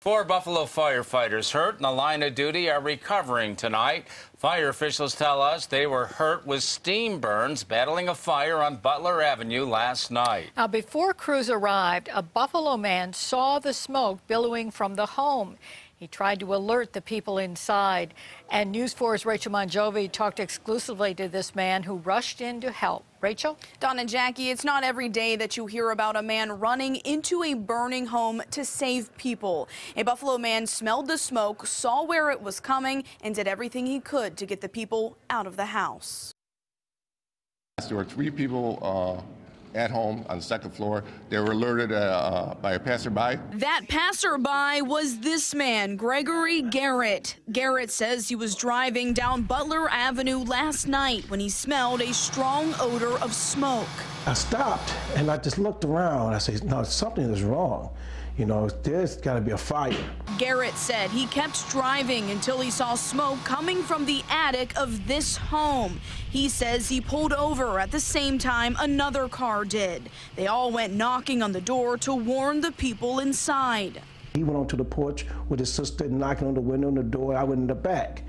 4 Buffalo firefighters hurt in the line of duty are recovering tonight. Fire officials tell us they were hurt with steam burns battling a fire on Butler Avenue last night. Now, before crews arrived, a Buffalo man saw the smoke billowing from the home. He tried to alert the people inside. And News 4's Rachel Monjovi talked exclusively to this man who rushed in to help. Rachel? Don and Jackie, it's not every day that you hear about a man running into a burning home to save people. A Buffalo man smelled the smoke, saw where it was coming, and did everything he could to get the people out of the house. There were 3 people at home on the 2nd floor. They were alerted by a passerby. That passerby was this man, Gregory Garrett. Garrett says he was driving down Butler Avenue last night when he smelled a strong odor of smoke. I stopped and I just looked around. I said, no, something is wrong. You know, there's got to be a fire. Garrett said he kept driving until he saw smoke coming from the attic of this home. He says he pulled over at the same time another car did. They all went knocking on the door to warn the people inside. He went onto the porch with his sister, knocking on the window and the door. I went in the back.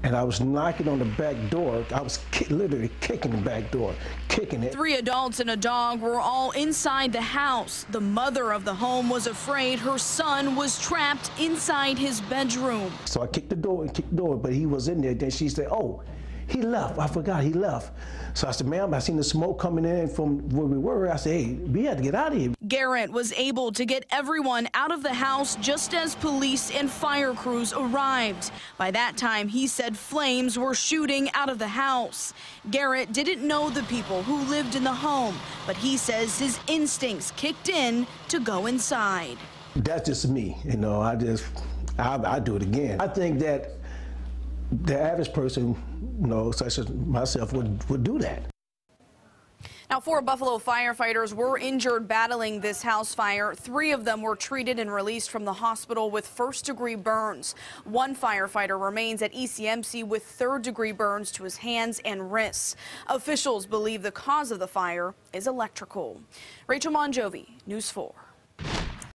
And I was knocking on the back door. I was literally kicking the back door, kicking it. 3 adults and a dog were all inside the house. The mother of the home was afraid her son was trapped inside his bedroom. So I kicked the door and kicked the door, but he was in there. Then she said, oh, he left. I forgot he left. So I said, ma'am, I seen the smoke coming in from where we were. I said, hey, we had to get out of here. Garrett was able to get everyone out of the house just as police and fire crews arrived. By that time, he said flames were shooting out of the house. Garrett didn't know the people who lived in the home, but he says his instincts kicked in to go inside. That's just me. You know, I do it again. I think that the average person, you know, such as myself, would do that. Now, 4 Buffalo firefighters were injured battling this house fire. 3 of them were treated and released from the hospital with first-degree burns. 1 firefighter remains at ECMC with third-degree burns to his hands and wrists. Officials believe the cause of the fire is electrical. Rachel Monjovi, News 4.